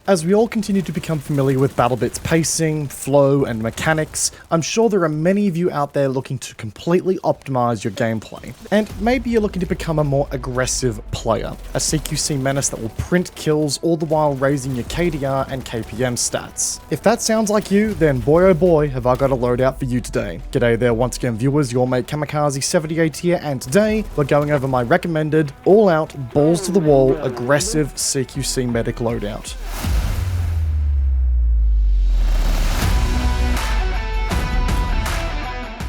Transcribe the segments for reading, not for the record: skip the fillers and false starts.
As we all continue to become familiar with BattleBit's pacing, flow, and mechanics, I'm sure there are many of you out there looking to completely optimize your gameplay. And maybe you're looking to become a more aggressive player, a CQC menace that will print kills all the while raising your KDR and KPM stats. If that sounds like you, then boy oh boy have I got a loadout for you today. G'day there once again viewers, your mate Kamikaze78 here, and today we're going over my recommended, all-out, balls-to-the-wall, aggressive CQC medic loadout.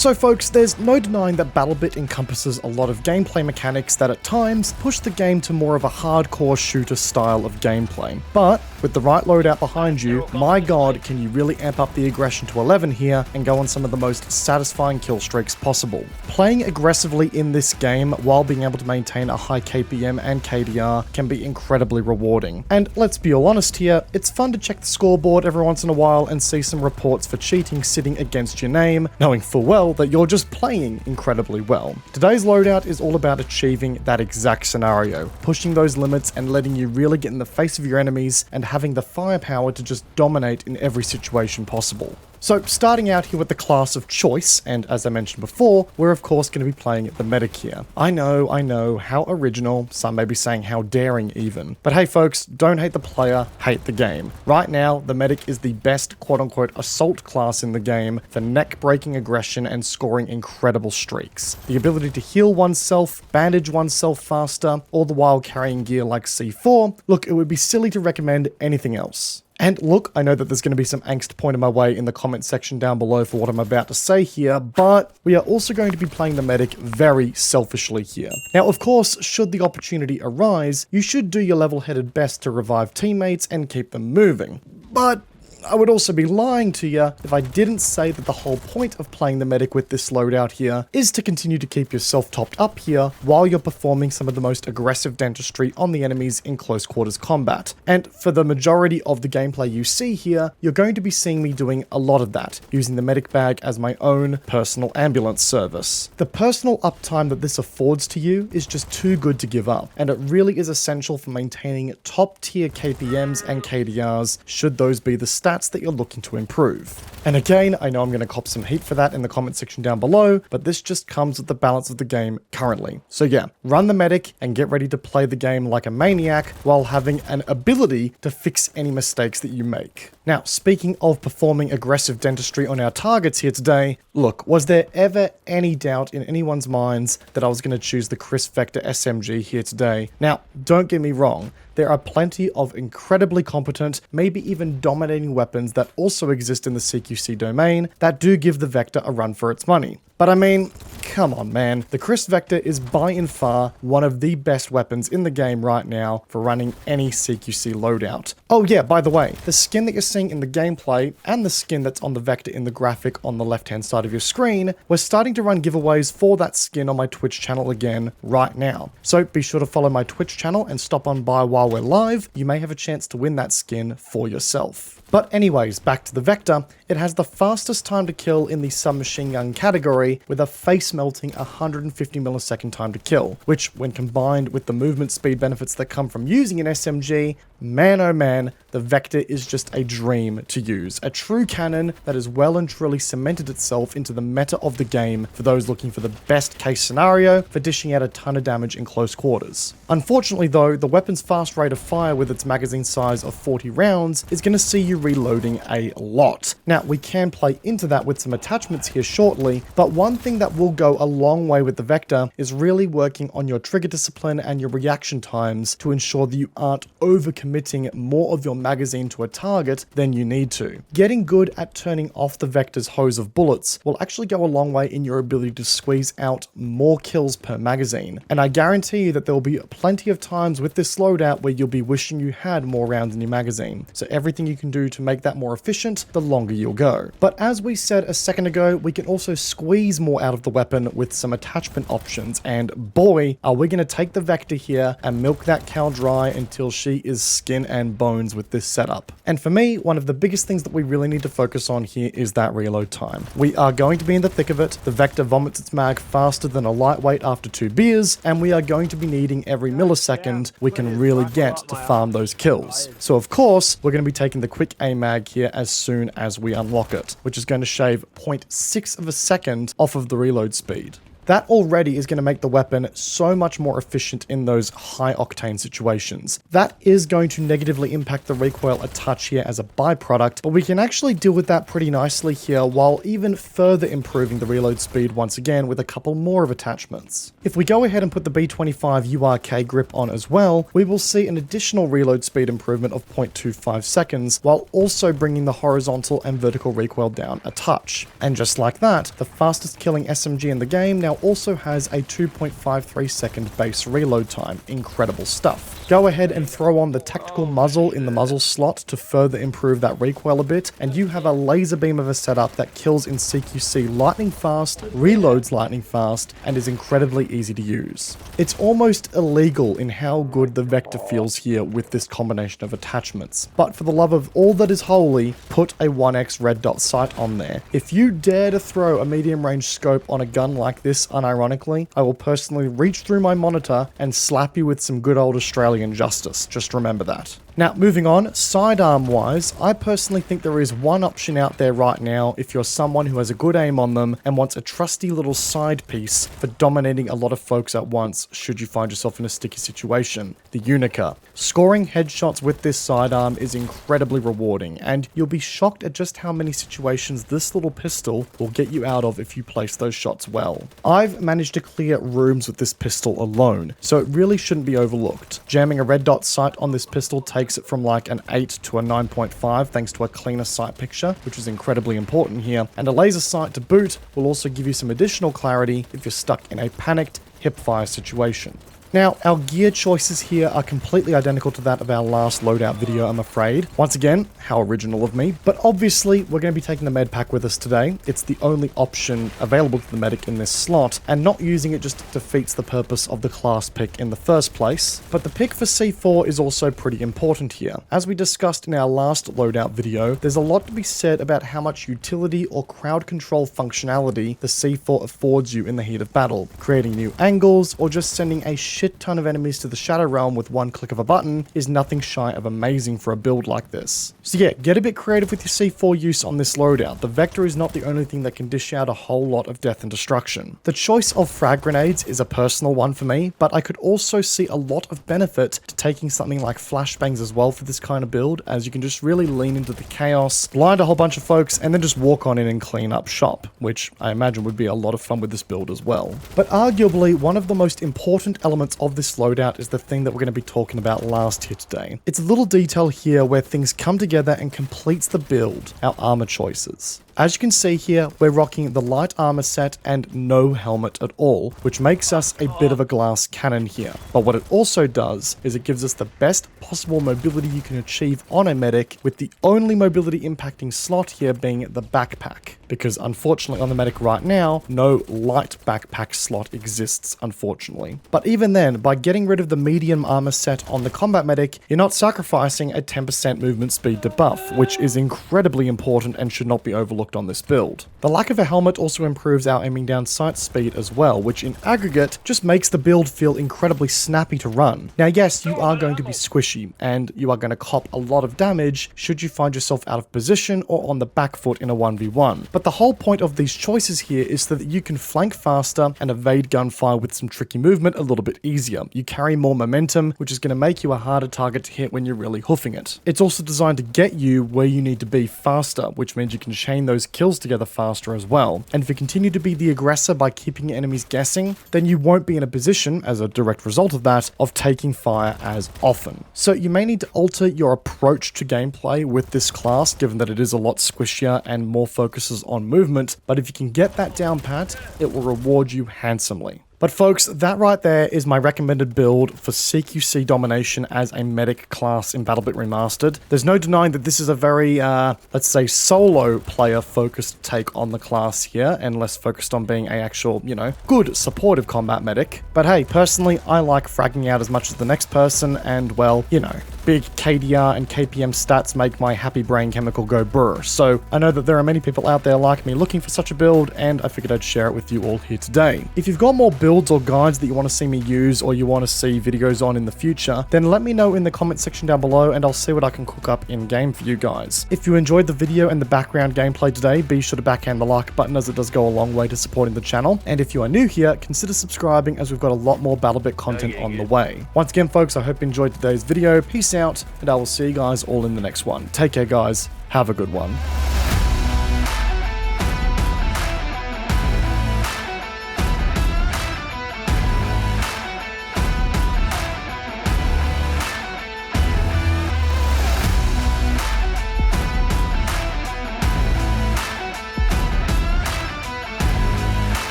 So folks, there's no denying that BattleBit encompasses a lot of gameplay mechanics that at times push the game to more of a hardcore shooter style of gameplay. But with the right loadout behind you, my god, can you really amp up the aggression to 11 here and go on some of the most satisfying kill streaks possible. Playing aggressively in this game while being able to maintain a high KPM and KDR can be incredibly rewarding. And let's be all honest here, it's fun to check the scoreboard every once in a while and see some reports for cheating sitting against your name, knowing full well that you're just playing incredibly well. Today's loadout is all about achieving that exact scenario, pushing those limits and letting you really get in the face of your enemies and having the firepower to just dominate in every situation possible. So starting out here with the class of choice, and as I mentioned before, we're of course going to be playing the medic here. I know, how original, some may be saying how daring even. But hey folks, don't hate the player, hate the game. Right now, the medic is the best quote-unquote assault class in the game for neck-breaking aggression and scoring incredible streaks. The ability to heal oneself, bandage oneself faster, all the while carrying gear like C4, look, it would be silly to recommend anything else. And look, I know that there's going to be some angst pointed my way in the comment section down below for what I'm about to say here, but we are also going to be playing the medic very selfishly here. Now, of course, should the opportunity arise, you should do your level-headed best to revive teammates and keep them moving. But I would also be lying to you if I didn't say that the whole point of playing the medic with this loadout here is to continue to keep yourself topped up here while you're performing some of the most aggressive dentistry on the enemies in close quarters combat. And for the majority of the gameplay you see here, you're going to be seeing me doing a lot of that, using the medic bag as my own personal ambulance service. The personal uptime that this affords to you is just too good to give up, and it really is essential for maintaining top tier KPMs and KDRs should those be the stats that you're looking to improve. And again, I know I'm going to cop some heat for that in the comment section down below, but this just comes with the balance of the game currently. So yeah, run the medic and get ready to play the game like a maniac while having an ability to fix any mistakes that you make. Now, speaking of performing aggressive dentistry on our targets here today, look, was there ever any doubt in anyone's minds that I was going to choose the Chris Vector SMG here today? Now, don't get me wrong, there are plenty of incredibly competent, maybe even dominating weapons that also exist in the CQC domain that do give the Vector a run for its money. But I mean, come on man, the Chris Vector is by and far one of the best weapons in the game right now for running any CQC loadout. Oh yeah, by the way, the skin that you're seeing in the gameplay and the skin that's on the Vector in the graphic on the left hand side of your screen, we're starting to run giveaways for that skin on my Twitch channel again right now. So be sure to follow my Twitch channel and stop on by while we're live. You may have a chance to win that skin for yourself. But anyways, back to the Vector, it has the fastest time to kill in the submachine gun category with a face-melting 150 millisecond time to kill, which when combined with the movement speed benefits that come from using an SMG, man oh man, the Vector is just a dream to use. A true cannon that has well and truly cemented itself into the meta of the game for those looking for the best case scenario for dishing out a ton of damage in close quarters. Unfortunately though, the weapon's fast rate of fire with its magazine size of 40 rounds is going to see you reloading a lot. Now, we can play into that with some attachments here shortly, but one thing that will go a long way with the Vector is really working on your trigger discipline and your reaction times to ensure that you aren't overcommitting more of your magazine to a target than you need to. Getting good at turning off the Vector's hose of bullets will actually go a long way in your ability to squeeze out more kills per magazine. And I guarantee you that there will be plenty of times with this loadout where you'll be wishing you had more rounds in your magazine. So everything you can do to make that more efficient, the longer you'll go. But as we said a second ago, we can also squeeze more out of the weapon with some attachment options, and boy, are we going to take the Vector here and milk that cow dry until she is skin and bones with this setup. And for me, one of the biggest things that we really need to focus on here is that reload time. We are going to be in the thick of it. The Vector vomits its mag faster than a lightweight after 2 beers, and we are going to be needing every millisecond we can really get to farm those kills. So of course, we're going to be taking the quick A mag here as soon as we unlock it, which is going to shave 0.6 of a second off of the reload speed. That already is going to make the weapon so much more efficient in those high-octane situations. That is going to negatively impact the recoil a touch here as a byproduct, but we can actually deal with that pretty nicely here while even further improving the reload speed once again with a couple more of attachments. If we go ahead and put the B25 URK grip on as well, we will see an additional reload speed improvement of 0.25 seconds while also bringing the horizontal and vertical recoil down a touch. And just like that, the fastest killing SMG in the game now also has a 2.53 second base reload time. Incredible stuff. Go ahead and throw on the tactical muzzle in the muzzle slot to further improve that recoil a bit, and you have a laser beam of a setup that kills in CQC lightning fast, reloads lightning fast, and is incredibly easy to use. It's almost illegal in how good the Vector feels here with this combination of attachments, but for the love of all that is holy, put a 1x red dot sight on there. If you dare to throw a medium range scope on a gun like this, unironically, I will personally reach through my monitor and slap you with some good old Australian justice. Just remember that. Now, moving on, sidearm wise, I personally think there is one option out there right now if you're someone who has a good aim on them and wants a trusty little side piece for dominating a lot of folks at once should you find yourself in a sticky situation. The Unica. Scoring headshots with this sidearm is incredibly rewarding, and you'll be shocked at just how many situations this little pistol will get you out of if you place those shots well. I've managed to clear rooms with this pistol alone, so it really shouldn't be overlooked. Jamming a red dot sight on this pistol takes it from like an 8 to a 9.5 thanks to a cleaner sight picture, which is incredibly important here, and a laser sight to boot will also give you some additional clarity if you're stuck in a panicked hipfire situation. Now, our gear choices here are completely identical to that of our last loadout video, I'm afraid. Once again, how original of me, but obviously we're going to be taking the med pack with us today. It's the only option available to the medic in this slot, and not using it just defeats the purpose of the class pick in the first place. But the pick for C4 is also pretty important here. As we discussed in our last loadout video, there's a lot to be said about how much utility or crowd control functionality the C4 affords you in the heat of battle, creating new angles or just sending a shit ton of enemies to the Shadow Realm with one click of a button is nothing shy of amazing for a build like this. So yeah, get a bit creative with your C4 use on this loadout. The Vector is not the only thing that can dish out a whole lot of death and destruction. The choice of frag grenades is a personal one for me, but I could also see a lot of benefit to taking something like flashbangs as well for this kind of build, as you can just really lean into the chaos, blind a whole bunch of folks, and then just walk on in and clean up shop, which I imagine would be a lot of fun with this build as well. But arguably, one of the most important elements of this loadout is the thing that we're going to be talking about last here today. It's a little detail here where things come together and completes the build, our armor choices. As you can see here, we're rocking the light armor set and no helmet at all, which makes us a bit of a glass cannon here. But what it also does is it gives us the best possible mobility you can achieve on a medic, with the only mobility impacting slot here being the backpack. Because unfortunately on the medic right now, no light backpack slot exists, unfortunately. But even then, by getting rid of the medium armor set on the combat medic, you're not sacrificing a 10% movement speed debuff, which is incredibly important and should not be overlooked on this build. The lack of a helmet also improves our aiming down sight speed as well, which in aggregate just makes the build feel incredibly snappy to run. Now yes, you are going to be squishy, and you are going to cop a lot of damage should you find yourself out of position or on the back foot in a 1v1. But the whole point of these choices here is so that you can flank faster and evade gunfire with some tricky movement a little bit easier. You carry more momentum, which is going to make you a harder target to hit when you're really hoofing it. It's also designed to get you where you need to be faster, which means you can chain those kills together faster as well. And if you continue to be the aggressor by keeping your enemies guessing, then you won't be in a position, as a direct result of that, of taking fire as often. So you may need to alter your approach to gameplay with this class, given that it is a lot squishier and more focuses on movement, but if you can get that down pat, it will reward you handsomely. But folks, that right there is my recommended build for CQC domination as a medic class in BattleBit Remastered. There's no denying that this is a very, let's say, solo player focused take on the class here, and less focused on being a actual, you know, good supportive combat medic. But hey, personally, I like fragging out as much as the next person, and well, you know, big KDR and KPM stats make my happy brain chemical go brr. So I know that there are many people out there like me looking for such a build, and I figured I'd share it with you all here today. If you've got more builds or guides that you want to see me use, or you want to see videos on in the future, then let me know in the comment section down below, and I'll see what I can cook up in game for you guys. If you enjoyed the video and the background gameplay today, be sure to backhand the like button, as it does go a long way to supporting the channel. And if you are new here, consider subscribing, as we've got a lot more BattleBit content on the way. Once again, folks, I hope you enjoyed today's video. Peace out, and I will see you guys all in the next one. Take care, guys. Have a good one.